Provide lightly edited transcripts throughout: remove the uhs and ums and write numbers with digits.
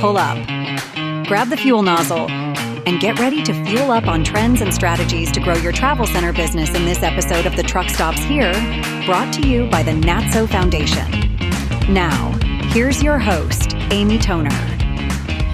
pull up, grab the fuel nozzle, and get ready to fuel up on trends and strategies to grow your travel center business in this episode of The Truck Stops Here, brought to you by the NATSO Foundation. Now, here's your host, Amy Toner.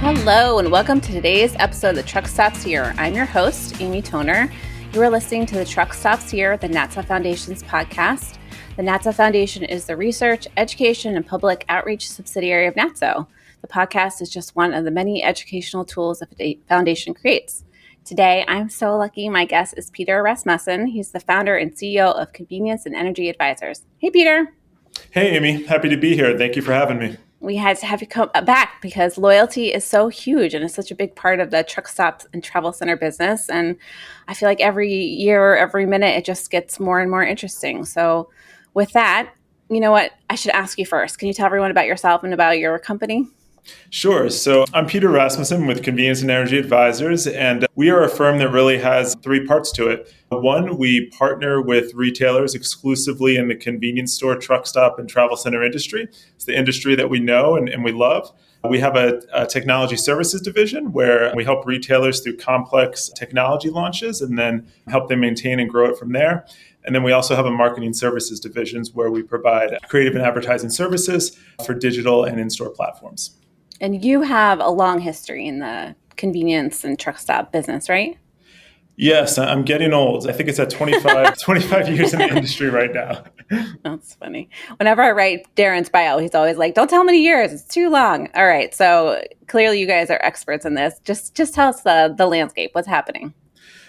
Hello, and welcome to today's episode of The Truck Stops Here. I'm your host, Amy Toner. You are listening to The Truck Stops Here, the NATSO Foundation's podcast. The NATSO Foundation is the research, education, and public outreach subsidiary of NATSO. The podcast is just one of the many educational tools that the foundation creates. Today, I'm so lucky my guest is Peter Rasmussen. He's the founder and CEO of Convenience and Energy Advisors. Hey, Peter. Hey, Amy. Happy to be here. Thank you for having me. We had to have you come back because loyalty is so huge and it's such a big part of the truck stops and travel center business. And I feel like every year, every minute, it just gets more and more interesting. So with that, you know what? I should ask you first. Can you tell everyone about yourself and about your company? Sure. So I'm Peter Rasmussen with Convenience and Energy Advisors, and we are a firm that really has three parts to it. One, we partner with retailers exclusively in the convenience store, truck stop, and travel center industry. It's the industry that we know and we love. We have a technology services division where we help retailers through complex technology launches and then help them maintain and grow it from there. And then we also have a marketing services divisions where we provide creative and advertising services for digital and in-store platforms. And you have a long history in the convenience and truck stop business, right? Yes, I'm getting old. I think it's at 25 years in the industry right now. That's funny. Whenever I write Darren's bio, he's always like, don't tell how many years, it's too long. All right, so clearly you guys are experts in this. Just tell us the landscape, what's happening.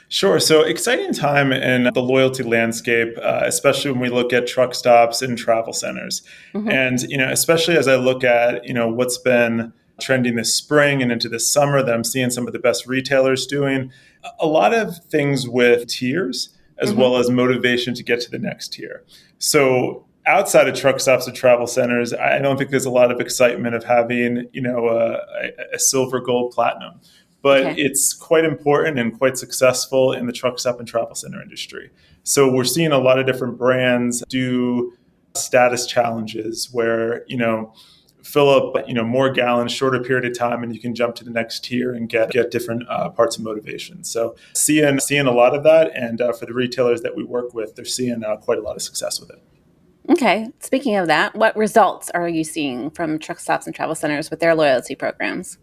Sure. So exciting time in the loyalty landscape, especially when we look at truck stops and travel centers. Mm-hmm. And, especially as I look at, what's been trending this spring and into this summer that I'm seeing some of the best retailers doing, a lot of things with tiers as mm-hmm. well as motivation to get to the next tier. So outside of truck stops and travel centers, I don't think there's a lot of excitement of having, a silver, gold, platinum. But It's quite important and quite successful in the truck stop and travel center industry. So we're seeing a lot of different brands do status challenges where, fill up, more gallons, shorter period of time, and you can jump to the next tier and get different parts of motivation. So seeing a lot of that, and for the retailers that we work with, they're seeing quite a lot of success with it. Okay. Speaking of that, what results are you seeing from truck stops and travel centers with their loyalty programs?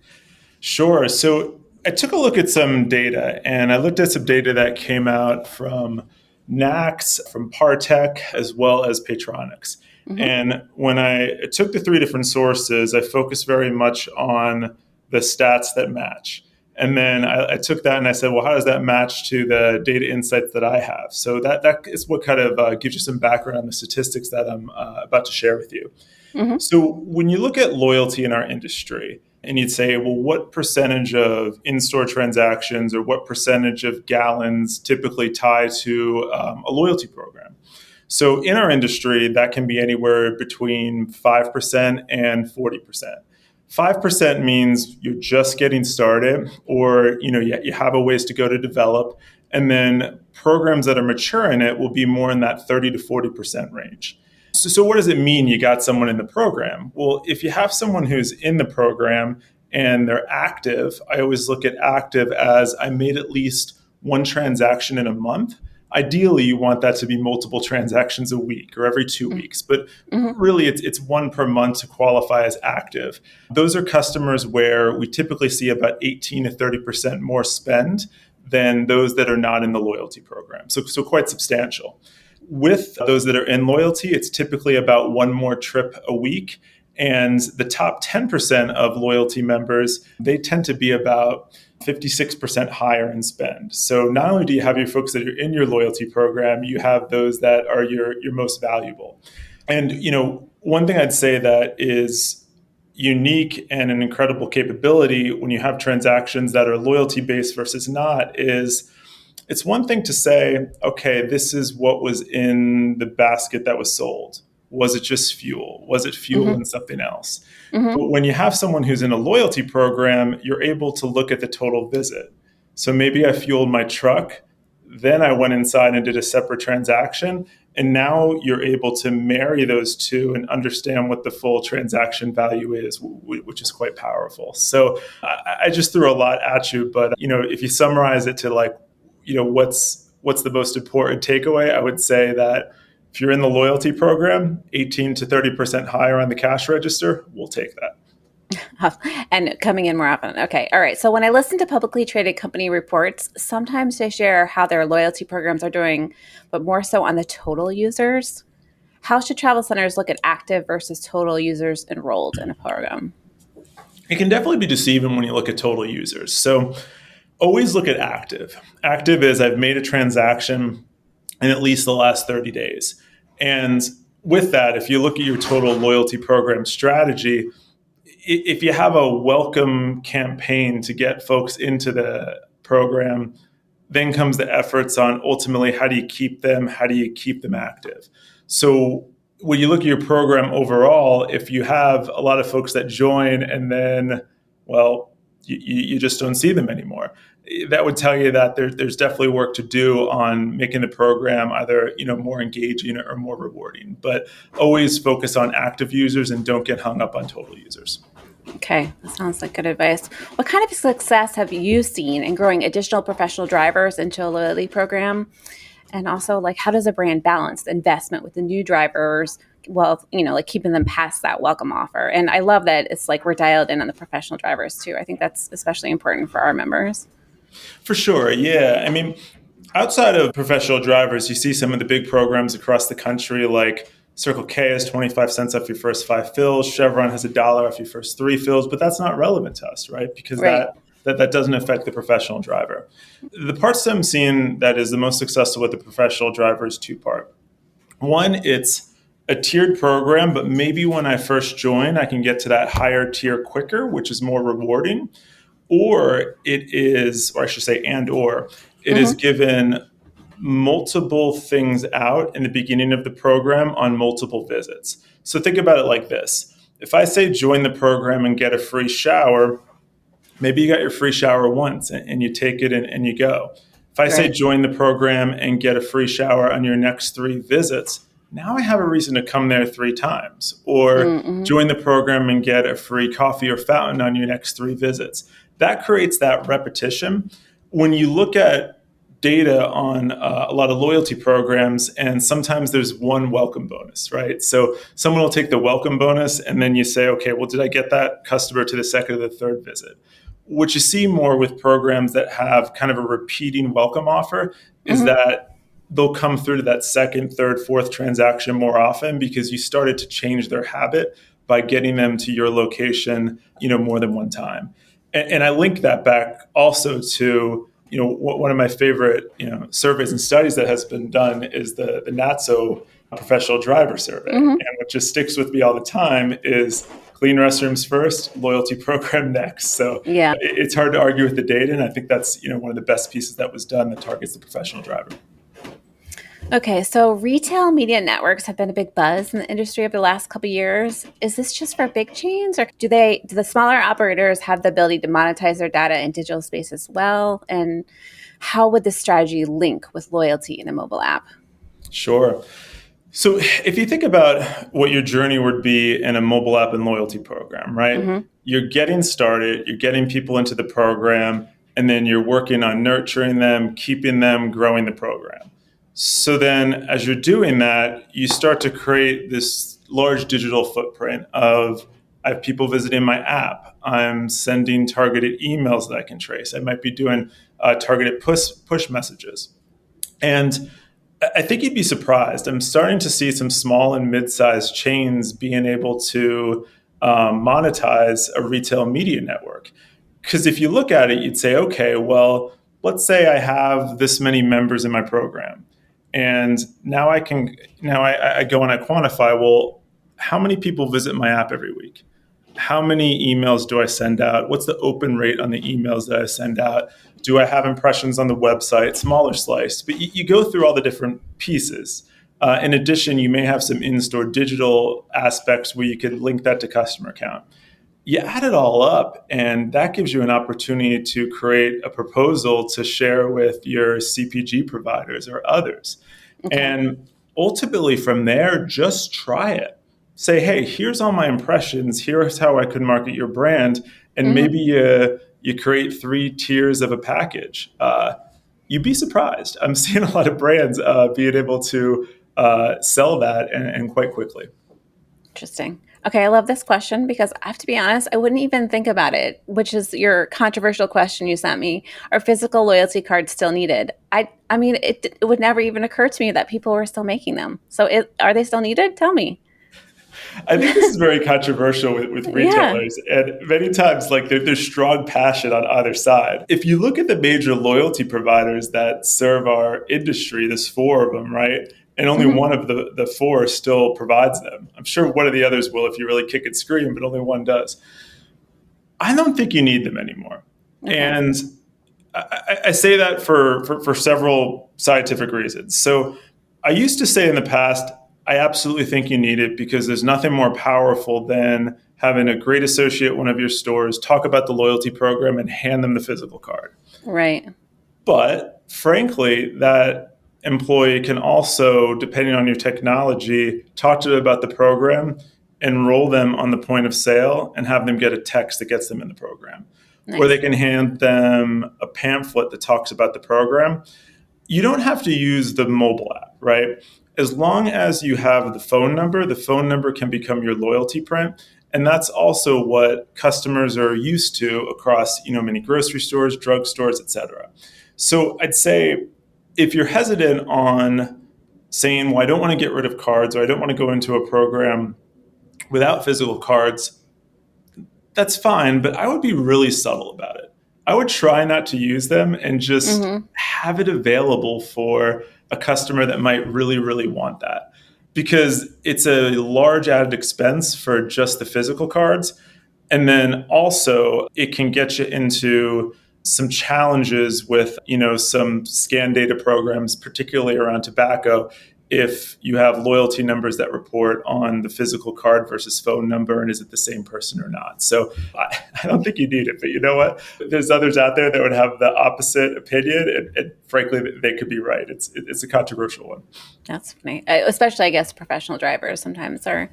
Sure. So I took a look at some data, and I looked at some data that came out from NACS, from Partech, as well as Patronics. Mm-hmm. And when I took the three different sources, I focused very much on the stats that match. And then I took that and I said, well, how does that match to the data insights that I have? So that is what kind of gives you some background on the statistics that I'm about to share with you. Mm-hmm. So when you look at loyalty in our industry, and you'd say, well, what percentage of in-store transactions or what percentage of gallons typically tie to a loyalty program? So in our industry, that can be anywhere between 5% and 40%. 5% means you're just getting started, or you have a ways to go to develop. And then programs that are mature in it will be more in that 30 to 40% range. So what does it mean you got someone in the program? Well, if you have someone who's in the program and they're active, I always look at active as I made at least one transaction in a month. Ideally, you want that to be multiple transactions a week or every 2 weeks, but really it's one per month to qualify as active. Those are customers where we typically see about 18 to 30% more spend than those that are not in the loyalty program. So quite substantial. With those that are in loyalty, it's typically about one more trip a week. And the top 10% of loyalty members, they tend to be about 56% higher in spend. So not only do you have your folks that are in your loyalty program, you have those that are your most valuable. And, one thing I'd say that is unique and an incredible capability when you have transactions that are loyalty-based versus not is it's one thing to say, okay, this is what was in the basket that was sold. Was it just fuel? Was it fuel and something else? Mm-hmm. But when you have someone who's in a loyalty program, you're able to look at the total visit. So maybe I fueled my truck, then I went inside and did a separate transaction, And now you're able to marry those two and understand what the full transaction value is, which is quite powerful. So I just threw a lot at you, but if you summarize it to what's the most important takeaway, I would say that if you're in the loyalty program, 18 to 30% higher on the cash register, we'll take that. And coming in more often. Okay. All right. So when I listen to publicly traded company reports, sometimes they share how their loyalty programs are doing, but more so on the total users. How should travel centers look at active versus total users enrolled in a program? It can definitely be deceiving when you look at total users. So always look at active. Active is I've made a transaction in at least the last 30 days. And with that, if you look at your total loyalty program strategy, if you have a welcome campaign to get folks into the program, then comes the efforts on ultimately how do you keep them active. So when you look at your program overall, if you have a lot of folks that join and then, well, you just don't see them anymore, that would tell you that there's definitely work to do on making the program either more engaging or more rewarding. But always focus on active users and don't get hung up on total users. Okay, that sounds like good advice. What kind of success have you seen in growing additional professional drivers into a loyalty program? And also, how does a brand balance the investment with the new drivers while, keeping them past that welcome offer? And I love that it's we're dialed in on the professional drivers too. I think that's especially important for our members. For sure, yeah. I mean, outside of professional drivers, you see some of the big programs across the country, like Circle K has 25 cents off your first 5 fills. Chevron has $1 off your first 3 fills, but that's not relevant to us, right? Because that doesn't affect the professional driver. The parts that I'm seeing that is the most successful with the professional driver is 2-part. One, it's a tiered program, but maybe when I first join, I can get to that higher tier quicker, which is more rewarding. Or it is, or I should say, it is given multiple things out in the beginning of the program on multiple visits. So think about it like this. If I say join the program and get a free shower, maybe you got your free shower once and you take it and you go. If I say join the program and get a free shower on your next 3 visits, now I have a reason to come there 3 times. Or join the program and get a free coffee or fountain on your next 3 visits. That creates that repetition. When you look at data on a lot of loyalty programs, and sometimes there's one welcome bonus, right? So someone will take the welcome bonus and then you say, okay, well, did I get that customer to the second or the third visit? What you see more with programs that have kind of a repeating welcome offer is that they'll come through to that second, third, fourth transaction more often because you started to change their habit by getting them to your location, more than one time. And I link that back also to, one of my favorite, surveys and studies that has been done is the NATSO professional driver survey. And what just sticks with me all the time is clean restrooms first, loyalty program next. So it's hard to argue with the data. And I think that's, one of the best pieces that was done that targets the professional driver. Okay, so retail media networks have been a big buzz in the industry over the last couple of years. Is this just for big chains, or do the smaller operators have the ability to monetize their data in digital space as well? And how would this strategy link with loyalty in a mobile app? Sure. So if you think about what your journey would be in a mobile app and loyalty program, right? You're getting started, you're getting people into the program, and then you're working on nurturing them, keeping them, growing the program. So then as you're doing that, you start to create this large digital footprint of I have people visiting my app. I'm sending targeted emails that I can trace. I might be doing targeted push messages. And I think you'd be surprised. I'm starting to see some small and mid-sized chains being able to monetize a retail media network. Because if you look at it, you'd say, okay, well, let's say I have this many members in my program. And now I go and I quantify, well, how many people visit my app every week? How many emails do I send out? What's the open rate on the emails that I send out? Do I have impressions on the website? Smaller slice. But you go through all the different pieces. In addition, you may have some in-store digital aspects where you could link that to customer count. You add it all up, and that gives you an opportunity to create a proposal to share with your CPG providers or others. Okay. And ultimately from there, just try it. Say, hey, here's all my impressions. Here's how I could market your brand. And maybe you create 3 tiers of a package. You'd be surprised. I'm seeing a lot of brands being able to sell that and quite quickly. Interesting. Okay, I love this question because I have to be honest, I wouldn't even think about it, which is your controversial question you sent me. Are physical loyalty cards still needed? I mean, it would never even occur to me that people were still making them. So are they still needed? Tell me. I think this is very controversial with Yeah. retailers, and many times, like there's strong passion on either side. If you look at the major loyalty providers that serve our industry, there's 4 of them, right? And only Mhm. one of the 4 still provides them. I'm sure one of the others will if you really kick and scream, but only one does. I don't think you need them anymore, Okay. and I say that for several scientific reasons. So I used to say in the past, I absolutely think you need it because there's nothing more powerful than having a great associate at one of your stores talk about the loyalty program and hand them the physical card. Right. But frankly, that employee can also, depending on your technology, talk to them about the program, enroll them on the point of sale, and have them get a text that gets them in the program. Or they Nice. can hand them a pamphlet that talks about the program. You don't have to use the mobile app, right? As long as you have the phone number can become your loyalty print. And that's also what customers are used to across, many grocery stores, drugstores, et cetera. So I'd say if you're hesitant on saying, well, I don't want to get rid of cards or I don't want to go into a program without physical cards, that's fine, but I would be really subtle about it. I would try not to use them and just Mhm. have it available for a customer that might really, really want that. Because it's a large added expense for just the physical cards. And then also it can get you into some challenges with, some scan data programs, particularly around tobacco, if you have loyalty numbers that report on the physical card versus phone number and is it the same person or not. So I don't think you need it, but you know what? There's others out there that would have the opposite opinion, and frankly, they could be right. It's a controversial one. That's funny. Especially, I guess, professional drivers sometimes are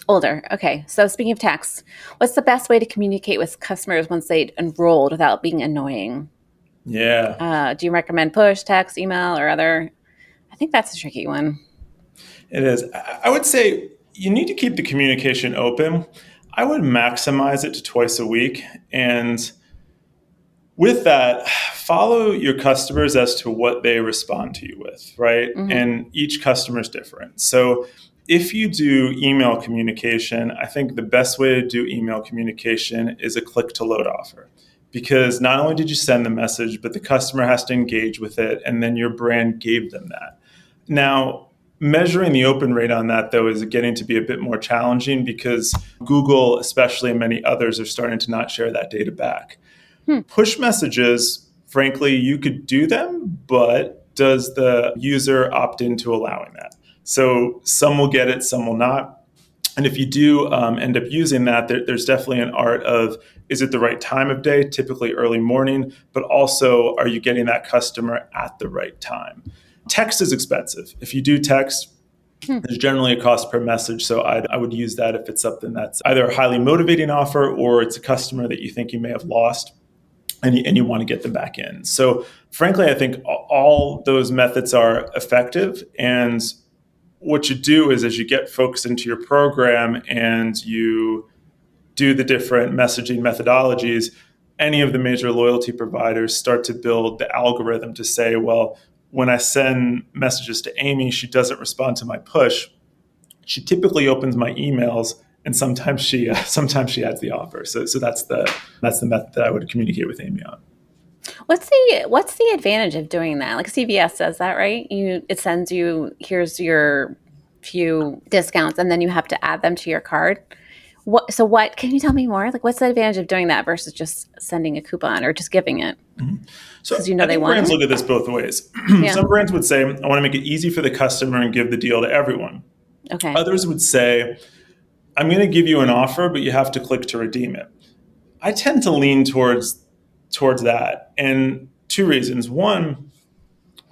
older. Okay. So speaking of tax, what's the best way to communicate with customers once they enrolled without being annoying? Yeah. Do you recommend push, text, email, or other? I think that's a tricky one. It is. I would say you need to keep the communication open. I would maximize it to twice a week. And with that, follow your customers as to what they respond to you with, right? Hmm. And each customer is different. So if you do email communication, I think the best way to do email communication is a click to load offer. Because not only did you send the message, but the customer has to engage with it, and then your brand gave them that. Now, measuring the open rate on that, though, is getting to be a bit more challenging because Google, especially, and many others are starting to not share that data back. Hmm. Push messages, frankly, you could do them, but does the user opt into allowing that? So some will get it, some will not. And if you do end up using that, there's definitely an art of, is it the right time of day, typically early morning, but also are you getting that customer at the right time? Text is expensive. If you do text, Hmm. there's generally a cost per message. So I would use that if it's something that's either a highly motivating offer or it's a customer that you think you may have lost and you want to get them back in. So frankly, I think all those methods are effective. And what you do is as you get folks into your program and you do the different messaging methodologies, any of the major loyalty providers start to build the algorithm to say, well, when I send messages to Amy, she doesn't respond to my push. She typically opens my emails, and sometimes she adds the offer. So that's the method that I would communicate with Amy on. What's the advantage of doing that? Like CVS says that, right? It sends you, here's your few discounts, and then you have to add them to your card. What can you tell me more? Like, what's the advantage of doing that versus just sending a coupon or just giving it because So I they think want brands it? look at this both ways. Yeah. Some brands would say, I want to make it easy for the customer and give the deal to everyone. Okay. Others would say, I'm going to give you an offer, but you have to click to redeem it. I tend to lean towards that. And 2 reasons. One,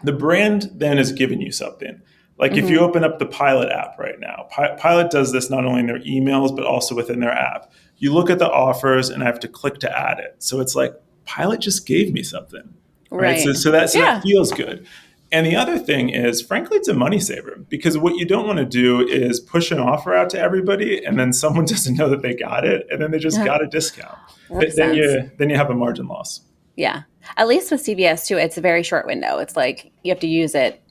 the brand then is giving you something. Like if you open up the Pilot app right now, Pilot does this not only in their emails, but also within their app. You look at the offers and I have to click to add it. So it's like, Pilot just gave me something, right? Right. So that feels good. And the other thing is, frankly, it's a money saver, because what you don't want to do is push an offer out to everybody and then someone doesn't know that they got it and then they just got a discount. Then you have a margin loss. Yeah. At least with CVS too, it's a very short window. It's like you have to use it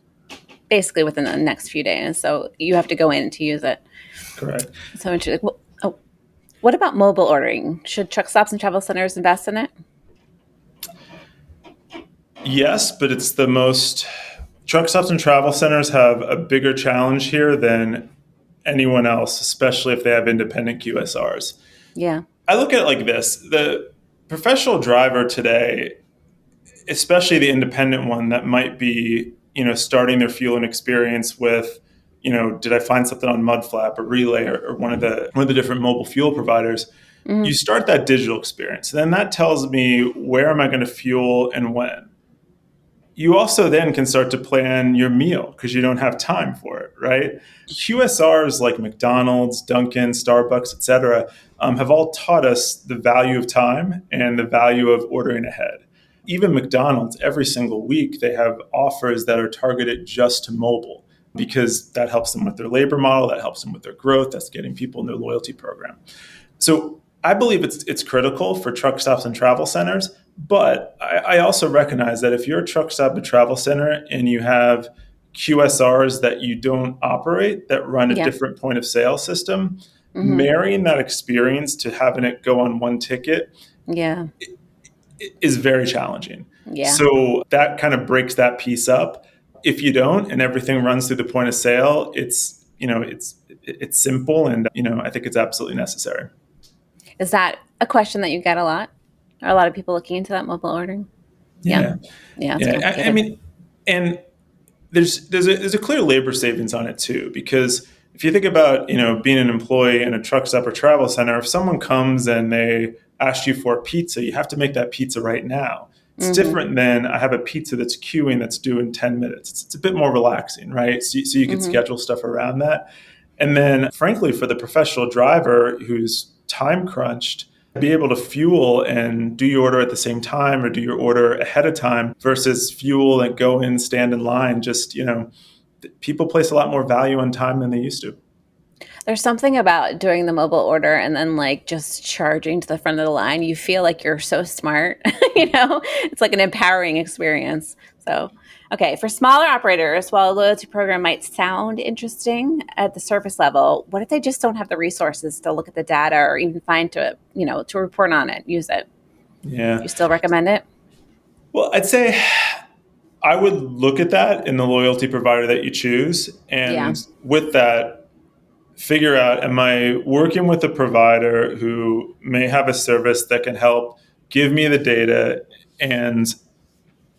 basically within the next few days. So you have to go in to use it. Correct. So interesting. What about mobile ordering? Should truck stops and travel centers invest in it? Yes, but it's the most. Truck stops and travel centers have a bigger challenge here than anyone else, especially if they have independent QSRs. Yeah. I look at it like this. The professional driver today, especially the independent one that might be, starting their fueling experience with, did I find something on Mudflap or Relay or one of the different mobile fuel providers? You start that digital experience. Then that tells me where am I going to fuel and when. You also then can start to plan your meal because you don't have time for it, right? QSRs like McDonald's, Dunkin', Starbucks, et cetera, have all taught us the value of time and the value of ordering ahead. Even McDonald's, every single week, they have offers that are targeted just to mobile because that helps them with their labor model, that helps them with their growth, that's getting people in their loyalty program. So I believe it's critical for truck stops and travel centers, but I also recognize that if you're a truck stop and travel center and you have QSRs that you don't operate that run a different point of sale system, marrying that experience to having it go on one ticket is very challenging. Yeah. So that kind of breaks that piece up. If you don't and everything runs through the point of sale, it's simple and I think it's absolutely necessary. Is that a question that you get a lot? Are a lot of people looking into that mobile ordering? Yeah. I mean, and there's a clear labor savings on it too, because if you think about, being an employee in a truck stop or travel center, if someone comes and they ask you for a pizza, you have to make that pizza right now. It's different than I have a pizza that's queuing that's due in 10 minutes. It's a bit more relaxing, right? So you can schedule stuff around that. And then frankly, for the professional driver who's time crunched, be able to fuel and do your order at the same time or do your order ahead of time versus fuel and go in, stand in line. Just, people place a lot more value on time than they used to. There's something about doing the mobile order and then like just charging to the front of the line. You feel like you're so smart, it's like an empowering experience. So, okay, for smaller operators, while a loyalty program might sound interesting at the surface level, what if they just don't have the resources to look at the data or even find to report on it, use it? Yeah. You still recommend it? Well, I'd say I would look at that in the loyalty provider that you choose. And with that, figure out, am I working with a provider who may have a service that can help give me the data and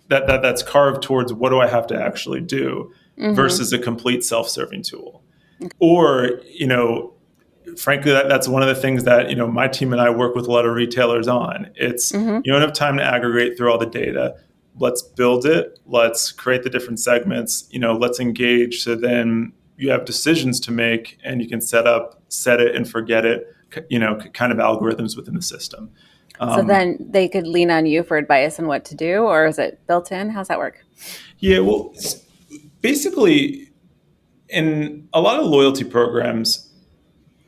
that's carved towards what do I have to actually do versus a complete self-serving tool. Or, frankly, that's one of the things that, my team and I work with a lot of retailers on. It's you don't have time to aggregate through all the data. Let's build it. Let's create the different segments. Let's engage. So then you have decisions to make and you can set it and forget it, kind of algorithms within the system. So then they could lean on you for advice on what to do, or is it built in? How's that work? Yeah, well, basically, in a lot of loyalty programs,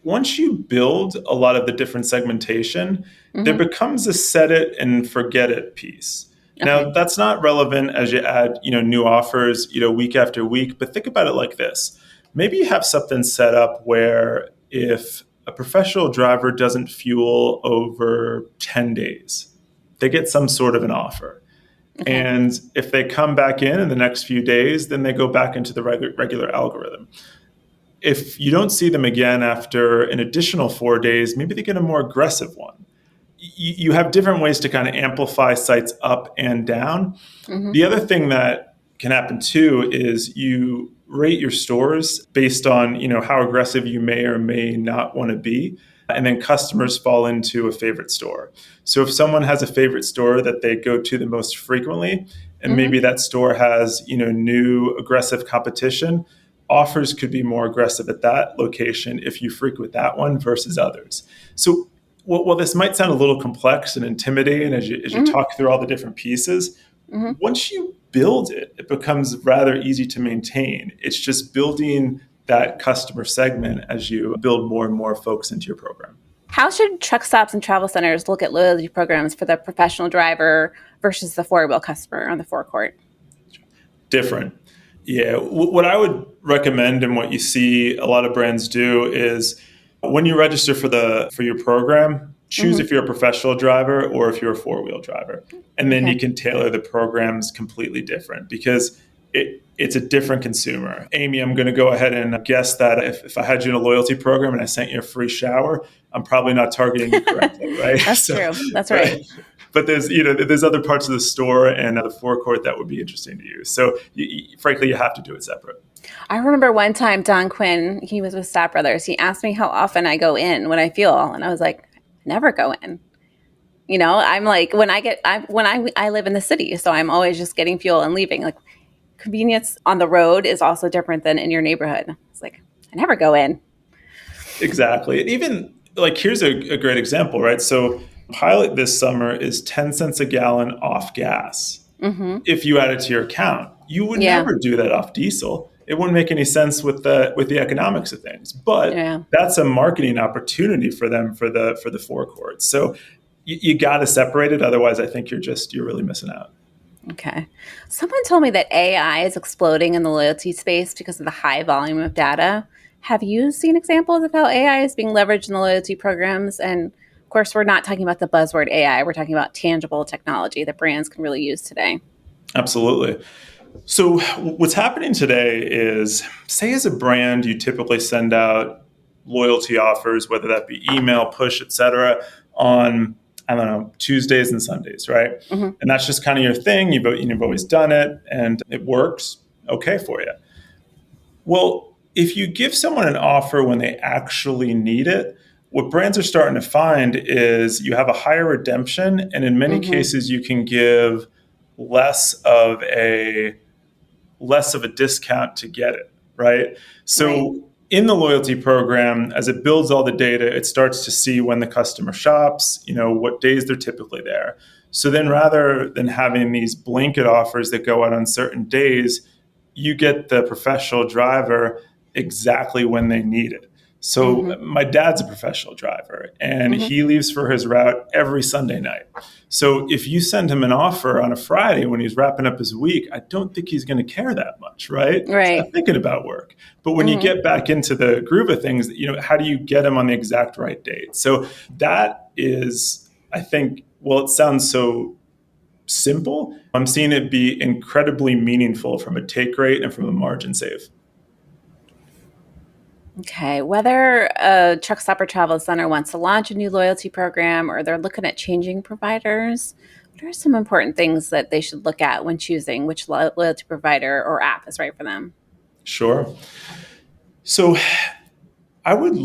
once you build a lot of the different segmentation, there becomes a set it and forget it piece. Okay. Now, that's not relevant as you add, new offers, week after week. But think about it like this. Maybe you have something set up where if a professional driver doesn't fuel over 10 days, they get some sort of an offer. Okay. And if they come back in the next few days, then they go back into the regular algorithm. If you don't see them again after an additional 4 days, maybe they get a more aggressive one. You have different ways to kind of amplify sites up and down. The other thing that can happen too is you rate your stores based on, how aggressive you may or may not want to be. And then customers fall into a favorite store. So if someone has a favorite store that they go to the most frequently, and maybe that store has, new aggressive competition, offers could be more aggressive at that location if you frequent that one versus others. So while this might sound a little complex and intimidating as you talk through all the different pieces, once you build it, it becomes rather easy to maintain. It's just building that customer segment as you build more and more folks into your program. How should truck stops and travel centers look at loyalty programs for the professional driver versus the four-wheel customer on the forecourt? Different. Yeah. What I would recommend and what you see a lot of brands do is when you register for your program, choose if you're a professional driver or if you're a four-wheel driver. And then you can tailor the programs completely different because it's a different consumer. Amy, I'm going to go ahead and guess that if I had you in a loyalty program and I sent you a free shower, I'm probably not targeting you correctly, right? That's true. That's right. But there's other parts of the store and the forecourt that would be interesting to you. So frankly, you have to do it separate. I remember one time Don Quinn, he was with Stop Brothers. He asked me how often I go in when I fuel, and I was like, never go in. I'm like, I live in the city, so I'm always just getting fuel and leaving. Like, convenience on the road is also different than in your neighborhood. It's like, I never go in. Exactly. And even like, here's a great example, right? So Pilot this summer is 10 cents a gallon off gas. If you add it to your account, you would never do that off diesel. It wouldn't make any sense with the economics of things, but that's a marketing opportunity for them for the forecourt. So you got to separate it. Otherwise, I think you're really missing out. Okay. Someone told me that AI is exploding in the loyalty space because of the high volume of data. Have you seen examples of how AI is being leveraged in the loyalty programs? And of course, we're not talking about the buzzword AI. We're talking about tangible technology that brands can really use today. Absolutely. So what's happening today is, say as a brand, you typically send out loyalty offers, whether that be email, push, et cetera, on, I don't know, Tuesdays and Sundays, right? And that's just kind of your thing. You've always done it and it works okay for you. Well, if you give someone an offer when they actually need it, what brands are starting to find is you have a higher redemption, and in many cases you can give less of a discount to get it, right? So in the loyalty program, as it builds all the data, it starts to see when the customer shops, what days they're typically there. So then rather than having these blanket offers that go out on certain days, you get the professional driver exactly when they need it. So my dad's a professional driver and he leaves for his route every Sunday night. So if you send him an offer on a Friday when he's wrapping up his week, I don't think he's going to care that much, right? He's not thinking about work. But when you get back into the groove of things, how do you get him on the exact right date? So that is, I think, it sounds so simple. I'm seeing it be incredibly meaningful from a take rate and from a margin save. Okay, whether a truck stop or travel center wants to launch a new loyalty program or they're looking at changing providers, what are some important things that they should look at when choosing which loyalty provider or app is right for them? Sure. So I would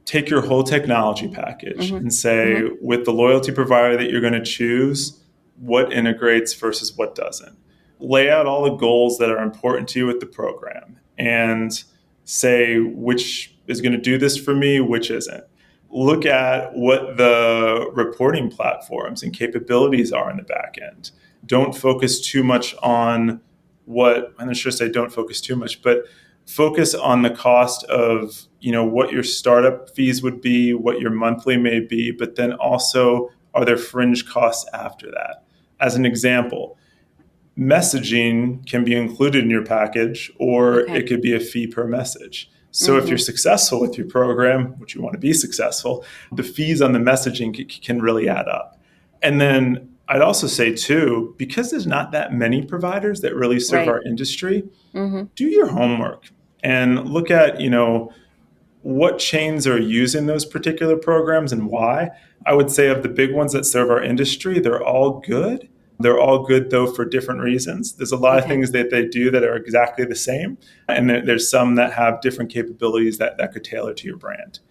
take your whole technology package and say, with the loyalty provider that you're going to choose, what integrates versus what doesn't. Lay out all the goals that are important to you with the program and say which is going to do this for me, which isn't. Look at what the reporting platforms and capabilities are in the back end. Don't focus too much on I'm not sure to say don't focus too much, but focus on the cost of, what your startup fees would be, what your monthly may be, but then also are there fringe costs after that? As an example, messaging can be included in your package, or it could be a fee per message. So if you're successful with your program, which you want to be successful, the fees on the messaging can really add up. And then I'd also say too, because there's not that many providers that really serve our industry, do your homework and look at, what chains are using those particular programs and why. I would say of the big ones that serve our industry, they're all good. They're all good, though, for different reasons. There's a lot of things that they do that are exactly the same. And there's some that have different capabilities that could tailor to your brand.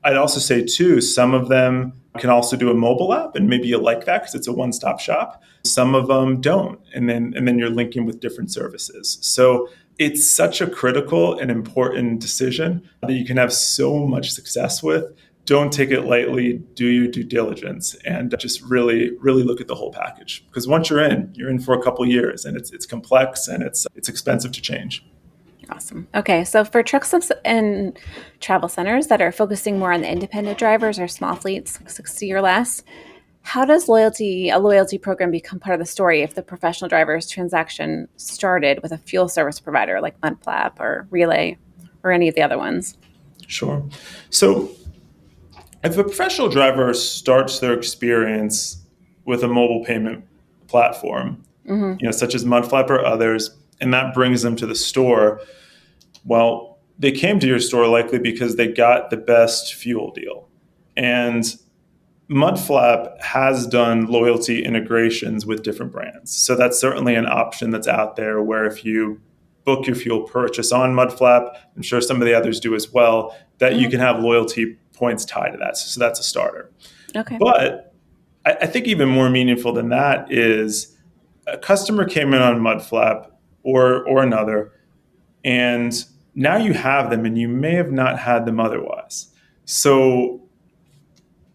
I'd also say, too, some of them can also do a mobile app, and maybe you like that because it's a one-stop shop. Some of them don't. And then you're linking with different services. So it's such a critical and important decision that you can have so much success with. Don't take it lightly. Do your due diligence and just really, really look at the whole package. Because once you're in for a couple of years, and it's complex and it's expensive to change. Awesome. Okay, so for truck stops and travel centers that are focusing more on the independent drivers or small fleets, 60 or less, how does a loyalty program become part of the story if the professional driver's transaction started with a fuel service provider like Mudflap or Relay or any of the other ones? Sure. So if a professional driver starts their experience with a mobile payment platform, such as Mudflap or others, and that brings them to the store, well, they came to your store likely because they got the best fuel deal. And Mudflap has done loyalty integrations with different brands. So that's certainly an option that's out there where if you book your fuel purchase on Mudflap, I'm sure some of the others do as well, that you can have loyalty points tied to that. So that's a starter. Okay. But I think even more meaningful than that is a customer came in on Mudflap or another, and now you have them and you may have not had them otherwise. So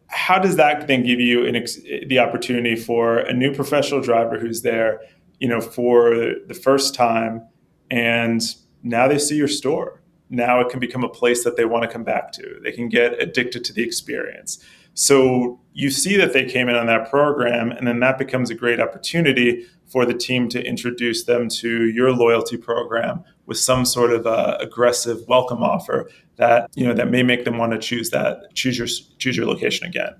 how does that then give you the opportunity for a new professional driver who's there, for the first time, and now they see your store? Now it can become a place that they want to come back to. They can get addicted to the experience. So you see that they came in on that program, and then that becomes a great opportunity for the team to introduce them to your loyalty program with some sort of aggressive welcome offer that may make them want to choose your location again.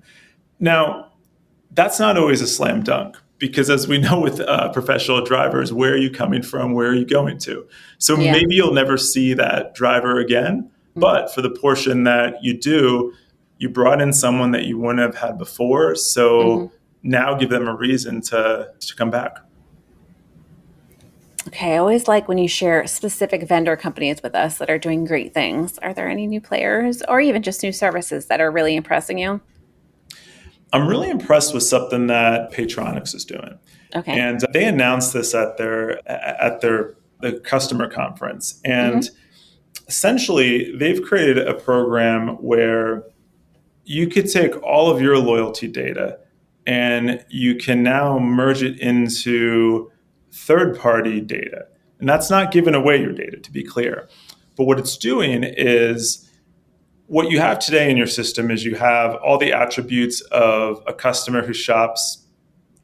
Now, that's not always a slam dunk, because as we know with professional drivers, where are you coming from? Where are you going to? So maybe you'll never see that driver again, but for the portion that you do, you brought in someone that you wouldn't have had before. So now give them a reason to come back. Okay, I always like when you share specific vendor companies with us that are doing great things. Are there any new players or even just new services that are really impressing you? I'm really impressed with something that Patronics is doing. Okay. And they announced this at the customer conference. And essentially, they've created a program where you could take all of your loyalty data and you can now merge it into third-party data. And that's not giving away your data, to be clear. But what it's doing is, what you have today in your system is you have all the attributes of a customer who shops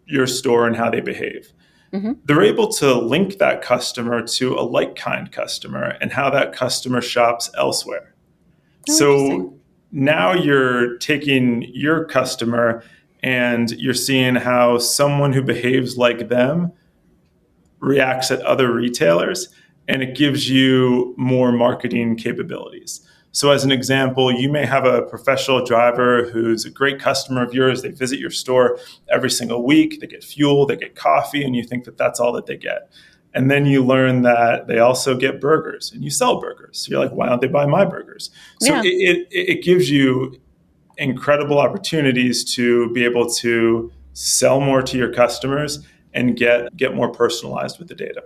your store and how they behave. They're able to link that customer to a like-kind customer and how that customer shops elsewhere. So now you're taking your customer and you're seeing how someone who behaves like them reacts at other retailers, and it gives you more marketing capabilities. So as an example, you may have a professional driver who's a great customer of yours. They visit your store every single week. They get fuel, they get coffee, and you think that that's all that they get. And then you learn that they also get burgers, and you sell burgers. So you're like, why don't they buy my burgers? So it gives you incredible opportunities to be able to sell more to your customers and get more personalized with the data.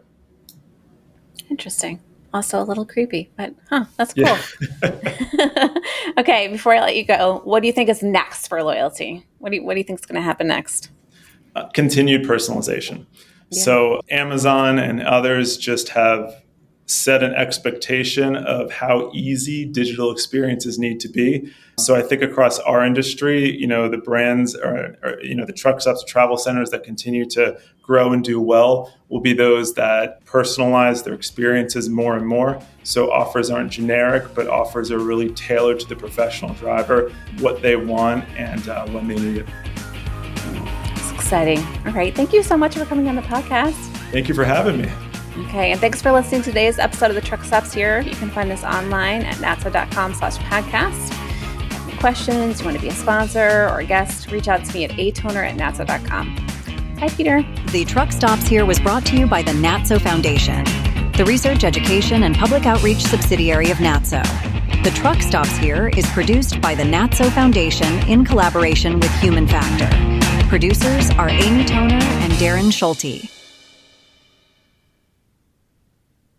Interesting. Also a little creepy, but that's cool. Yeah. Okay, before I let you go, what do you think is next for loyalty? What do you think is going to happen next? Continued personalization. Yeah. So Amazon and others just have set an expectation of how easy digital experiences need to be. So I think across our industry, the brands or the truck stops, travel centers that continue to grow and do well will be those that personalize their experiences more and more. So offers aren't generic, but offers are really tailored to the professional driver, what they want and when they need it. It's exciting. All right. Thank you so much for coming on the podcast. Thank you for having me. Okay, and thanks for listening to today's episode of the Truck Stops Here. You can find us online at natso.com/podcast. If you have any questions, you want to be a sponsor or a guest, reach out to me at atoner@natso.com. Hi, Peter. The Truck Stops Here was brought to you by the NATSO Foundation, the research, education, and public outreach subsidiary of NATSO. The Truck Stops Here is produced by the NATSO Foundation in collaboration with Human Factor. Producers are Amy Toner and Darren Schulte.